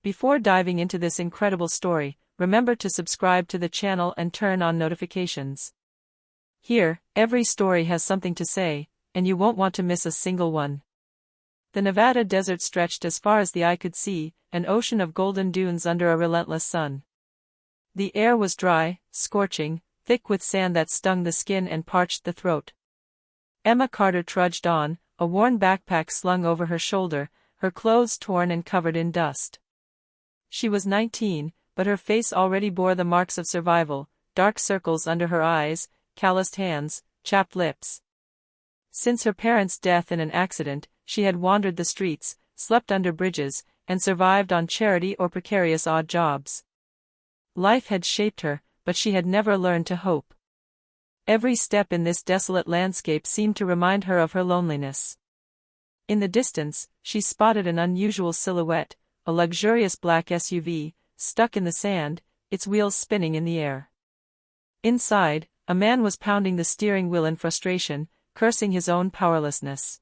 Before diving into this incredible story, remember to subscribe to the channel and turn on notifications. Here, every story has something to say, and you won't want to miss a single one. The Nevada desert stretched as far as the eye could see, an ocean of golden dunes under a relentless sun. The air was dry, scorching, thick with sand that stung the skin and parched the throat. Emma Carter trudged on, a worn backpack slung over her shoulder, her clothes torn and covered in dust. She was 19, but her face already bore the marks of survival, dark circles under her eyes, calloused hands, chapped lips. Since her parents' death in an accident, she had wandered the streets, slept under bridges, and survived on charity or precarious odd jobs. Life had shaped her, but she had never learned to hope. Every step in this desolate landscape seemed to remind her of her loneliness. In the distance, she spotted an unusual silhouette, a luxurious black SUV, stuck in the sand, its wheels spinning in the air. Inside, a man was pounding the steering wheel in frustration, cursing his own powerlessness.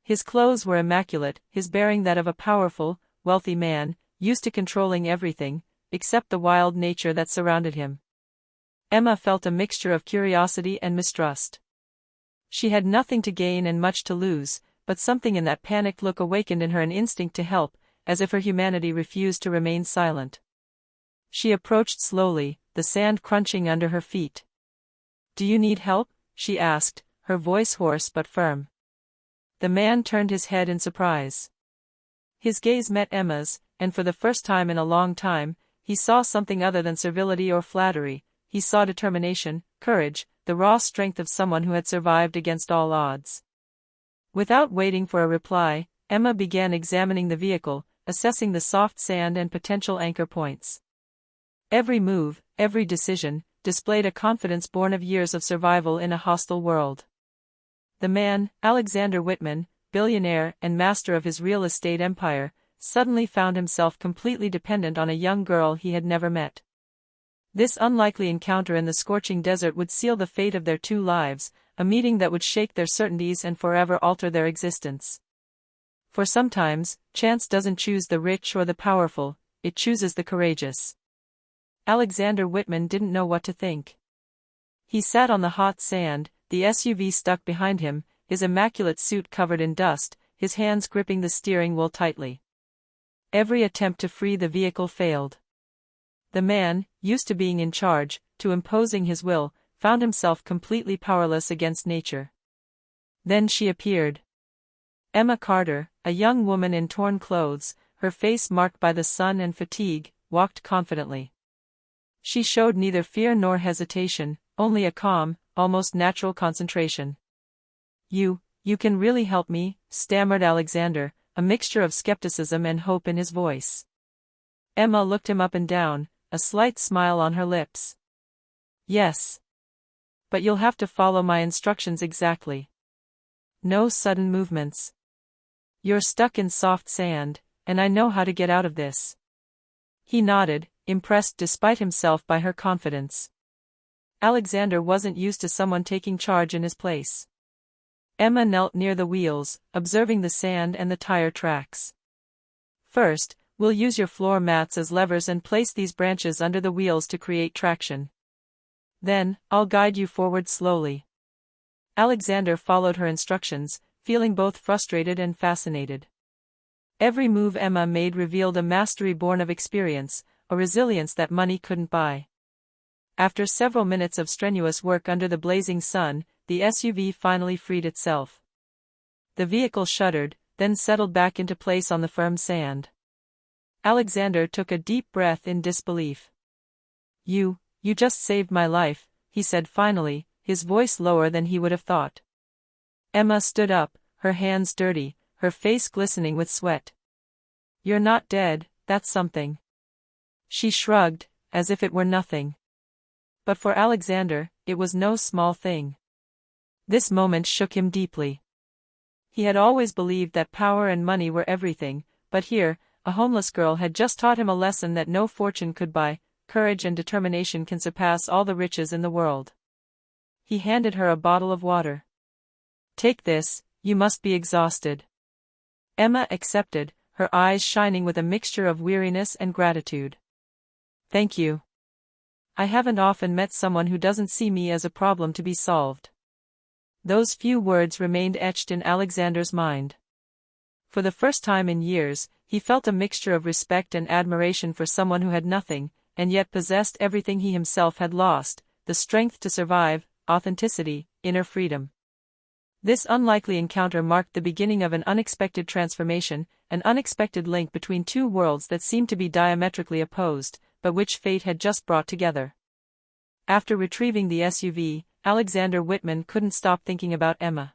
His clothes were immaculate, his bearing that of a powerful, wealthy man, used to controlling everything, except the wild nature that surrounded him. Emma felt a mixture of curiosity and mistrust. She had nothing to gain and much to lose, but something in that panicked look awakened in her an instinct to help, as if her humanity refused to remain silent. She approached slowly, the sand crunching under her feet. "Do you need help?" she asked, her voice hoarse but firm. The man turned his head in surprise. His gaze met Emma's, and for the first time in a long time, he saw something other than servility or flattery. He saw determination, courage, the raw strength of someone who had survived against all odds. Without waiting for a reply, Emma began examining the vehicle, assessing the soft sand and potential anchor points. Every move, every decision, displayed a confidence born of years of survival in a hostile world. The man, Alexander Whitman, billionaire and master of his real estate empire, suddenly found himself completely dependent on a young girl he had never met. This unlikely encounter in the scorching desert would seal the fate of their two lives, a meeting that would shake their certainties and forever alter their existence. For sometimes, chance doesn't choose the rich or the powerful, it chooses the courageous. Alexander Whitman didn't know what to think. He sat on the hot sand, the SUV stuck behind him, his immaculate suit covered in dust, his hands gripping the steering wheel tightly. Every attempt to free the vehicle failed. The man, used to being in charge, to imposing his will, found himself completely powerless against nature. Then she appeared. Emma Carter, a young woman in torn clothes, her face marked by the sun and fatigue, walked confidently. She showed neither fear nor hesitation, only a calm, almost natural concentration. You can really help me," stammered Alexander, a mixture of skepticism and hope in his voice. Emma looked him up and down, a slight smile on her lips. "Yes. But you'll have to follow my instructions exactly. No sudden movements. You're stuck in soft sand, and I know how to get out of this." He nodded, impressed despite himself by her confidence. Alexander wasn't used to someone taking charge in his place. Emma knelt near the wheels, observing the sand and the tire tracks. "First, we'll use your floor mats as levers and place these branches under the wheels to create traction. Then, I'll guide you forward slowly." Alexander followed her instructions, feeling both frustrated and fascinated. Every move Emma made revealed a mastery born of experience, a resilience that money couldn't buy. After several minutes of strenuous work under the blazing sun, the SUV finally freed itself. The vehicle shuddered, then settled back into place on the firm sand. Alexander took a deep breath in disbelief. You just saved my life," he said finally, his voice lower than he would have thought. Emma stood up, her hands dirty, her face glistening with sweat. "You're not dead, that's something." She shrugged, as if it were nothing. But for Alexander, it was no small thing. This moment shook him deeply. He had always believed that power and money were everything, but here, a homeless girl had just taught him a lesson that no fortune could buy. Courage and determination can surpass all the riches in the world. He handed her a bottle of water. "Take this, you must be exhausted." Emma accepted, her eyes shining with a mixture of weariness and gratitude. "Thank you. I haven't often met someone who doesn't see me as a problem to be solved." Those few words remained etched in Alexander's mind. For the first time in years, he felt a mixture of respect and admiration for someone who had nothing, and yet possessed everything he himself had lost: the strength to survive, authenticity, inner freedom. This unlikely encounter marked the beginning of an unexpected transformation, an unexpected link between two worlds that seemed to be diametrically opposed, but which fate had just brought together. After retrieving the SUV, Alexander Whitman couldn't stop thinking about Emma.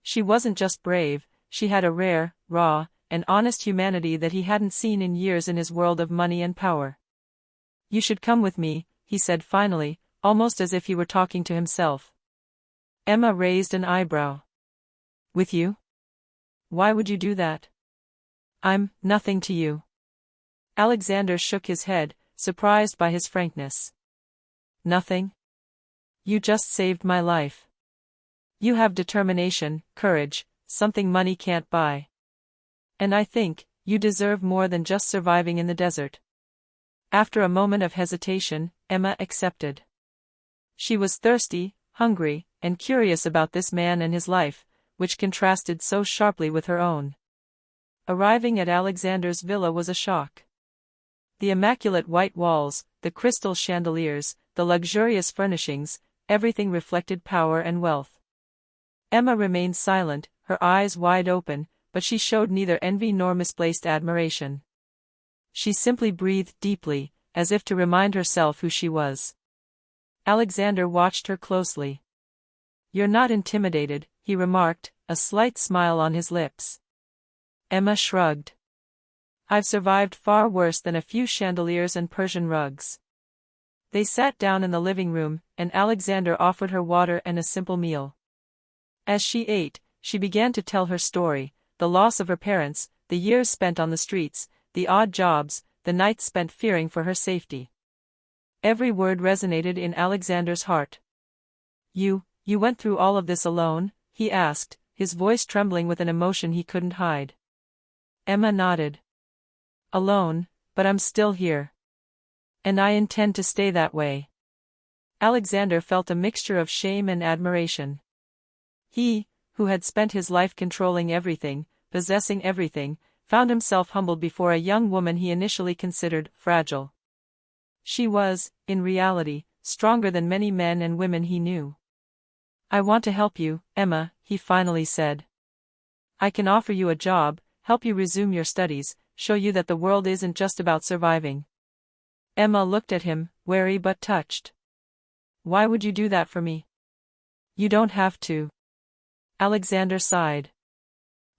She wasn't just brave, she had a rare, raw, and honest humanity that he hadn't seen in years in his world of money and power. "You should come with me," he said finally, almost as if he were talking to himself. Emma raised an eyebrow. "With you? Why would you do that?" "I'm nothing to you." Alexander shook his head, surprised by his frankness. "Nothing? You just saved my life. You have determination, courage, something money can't buy. And I think, you deserve more than just surviving in the desert." After a moment of hesitation, Emma accepted. She was thirsty, hungry, and curious about this man and his life, which contrasted so sharply with her own. Arriving at Alexander's villa was a shock. The immaculate white walls, the crystal chandeliers, the luxurious furnishings, everything reflected power and wealth. Emma remained silent, her eyes wide open, but she showed neither envy nor misplaced admiration. She simply breathed deeply, as if to remind herself who she was. Alexander watched her closely. "You're not intimidated," he remarked, a slight smile on his lips. Emma shrugged. "I've survived far worse than a few chandeliers and Persian rugs." They sat down in the living room, and Alexander offered her water and a simple meal. As she ate, she began to tell her story: the loss of her parents, the years spent on the streets, the odd jobs, the nights spent fearing for her safety. Every word resonated in Alexander's heart. You went through all of this alone?" he asked, his voice trembling with an emotion he couldn't hide. Emma nodded. "Alone, but I'm still here. And I intend to stay that way." Alexander felt a mixture of shame and admiration. He, who had spent his life controlling everything, possessing everything, found himself humbled before a young woman he initially considered fragile. She was, in reality, stronger than many men and women he knew. "I want to help you, Emma," he finally said. "I can offer you a job, help you resume your studies, show you that the world isn't just about surviving." Emma looked at him, wary but touched. "Why would you do that for me?" "You don't have to." Alexander sighed.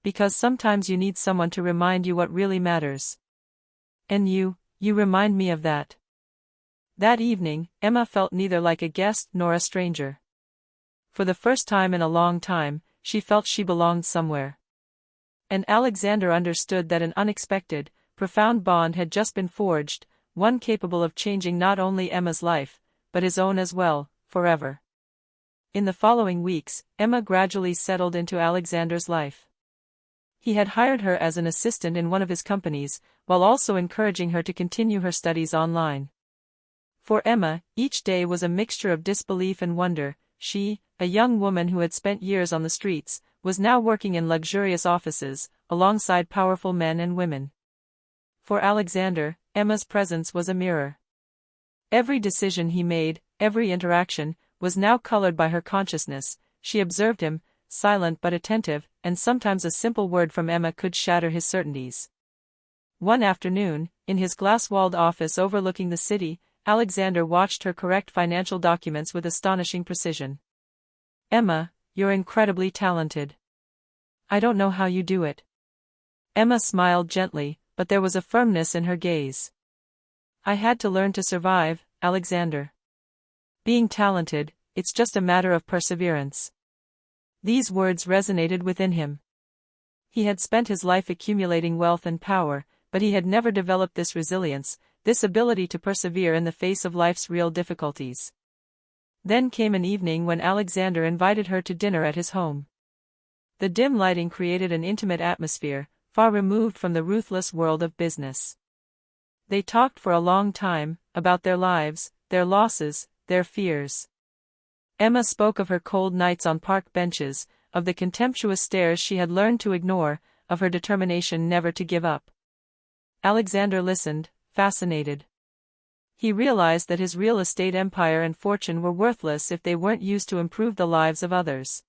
"Because sometimes you need someone to remind you what really matters. And you remind me of that." That evening, Emma felt neither like a guest nor a stranger. For the first time in a long time, she felt she belonged somewhere. And Alexander understood that an unexpected, profound bond had just been forged, one capable of changing not only Emma's life, but his own as well, forever. In the following weeks, Emma gradually settled into Alexander's life. He had hired her as an assistant in one of his companies, while also encouraging her to continue her studies online. For Emma, each day was a mixture of disbelief and wonder. She, a young woman who had spent years on the streets, was now working in luxurious offices, alongside powerful men and women. For Alexander, Emma's presence was a mirror. Every decision he made, every interaction, was now colored by her consciousness. She observed him, silent but attentive, and sometimes a simple word from Emma could shatter his certainties. One afternoon, in his glass-walled office overlooking the city, Alexander watched her correct financial documents with astonishing precision. "Emma, you're incredibly talented. I don't know how you do it." Emma smiled gently, but there was a firmness in her gaze. "I had to learn to survive, Alexander. Being talented, it's just a matter of perseverance." These words resonated within him. He had spent his life accumulating wealth and power, but he had never developed this resilience, this ability to persevere in the face of life's real difficulties. Then came an evening when Alexander invited her to dinner at his home. The dim lighting created an intimate atmosphere, far removed from the ruthless world of business. They talked for a long time, about their lives, their losses, their fears. Emma spoke of her cold nights on park benches, of the contemptuous stares she had learned to ignore, of her determination never to give up. Alexander listened, fascinated. He realized that his real estate empire and fortune were worthless if they weren't used to improve the lives of others.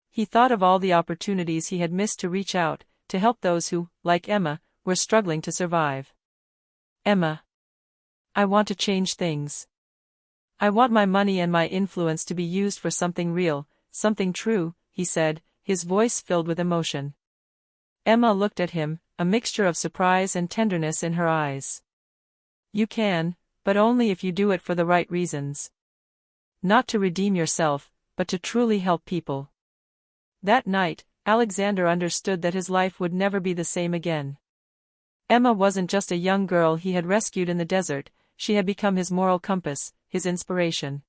He thought of all the opportunities he had missed to reach out, to help those who, like Emma, were struggling to survive. Emma. I want to change things. I want my money and my influence to be used for something real, something true, he said, his voice filled with emotion. Emma looked at him, a mixture of surprise and tenderness in her eyes. You can, but only if you do it for the right reasons. Not to redeem yourself, but to truly help people. That night, Alexander understood that his life would never be the same again. Emma wasn't just a young girl he had rescued in the desert, she had become his moral compass, his inspiration.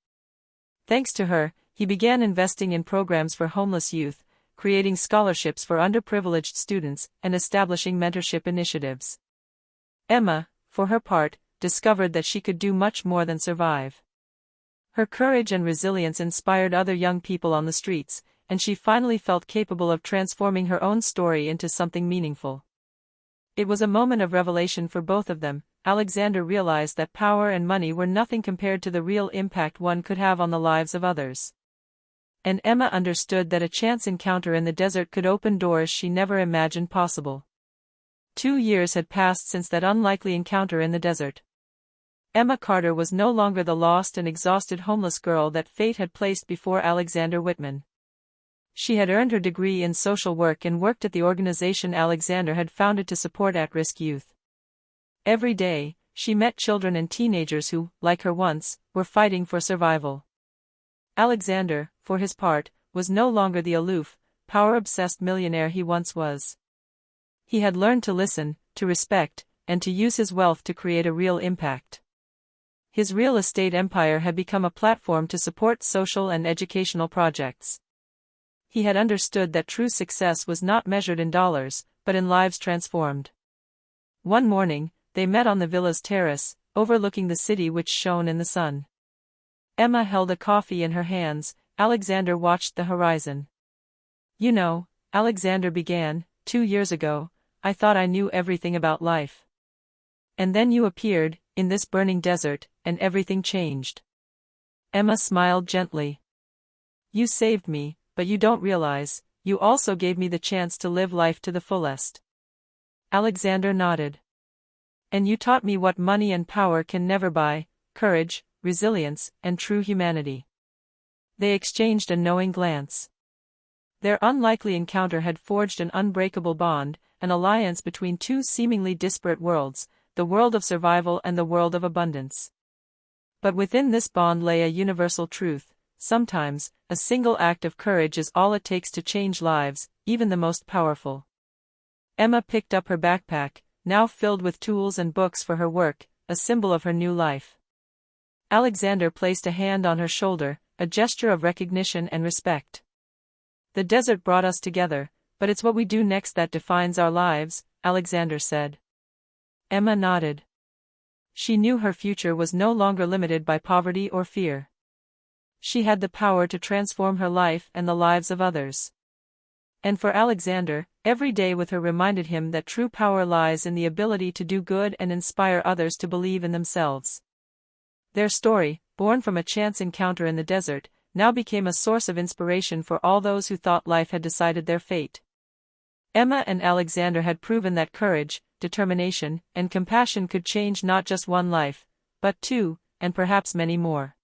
Thanks to her, he began investing in programs for homeless youth, creating scholarships for underprivileged students, and establishing mentorship initiatives. Emma, for her part, discovered that she could do much more than survive. Her courage and resilience inspired other young people on the streets, and she finally felt capable of transforming her own story into something meaningful. It was a moment of revelation for both of them. Alexander realized that power and money were nothing compared to the real impact one could have on the lives of others. And Emma understood that a chance encounter in the desert could open doors she never imagined possible. 2 years had passed since that unlikely encounter in the desert. Emma Carter was no longer the lost and exhausted homeless girl that fate had placed before Alexander Whitman. She had earned her degree in social work and worked at the organization Alexander had founded to support at-risk youth. Every day, she met children and teenagers who, like her once, were fighting for survival. Alexander, for his part, was no longer the aloof, power-obsessed millionaire he once was. He had learned to listen, to respect, and to use his wealth to create a real impact. His real estate empire had become a platform to support social and educational projects. He had understood that true success was not measured in dollars, but in lives transformed. One morning, they met on the villa's terrace, overlooking the city which shone in the sun. Emma held a coffee in her hands, Alexander watched the horizon. You know, Alexander began, 2 years ago, I thought I knew everything about life. And then you appeared, in this burning desert, and everything changed. Emma smiled gently. You saved me, but you don't realize, you also gave me the chance to live life to the fullest. Alexander nodded. And you taught me what money and power can never buy, courage, resilience, and true humanity. They exchanged a knowing glance. Their unlikely encounter had forged an unbreakable bond, an alliance between two seemingly disparate worlds, the world of survival and the world of abundance. But within this bond lay a universal truth: sometimes, a single act of courage is all it takes to change lives, even the most powerful. Emma picked up her backpack, now filled with tools and books for her work, a symbol of her new life. Alexander placed a hand on her shoulder, a gesture of recognition and respect. The desert brought us together, but it's what we do next that defines our lives, Alexander said. Emma nodded. She knew her future was no longer limited by poverty or fear. She had the power to transform her life and the lives of others. And for Alexander, every day with her reminded him that true power lies in the ability to do good and inspire others to believe in themselves. Their story, born from a chance encounter in the desert, now became a source of inspiration for all those who thought life had decided their fate. Emma and Alexander had proven that courage, determination, and compassion could change not just one life, but two, and perhaps many more.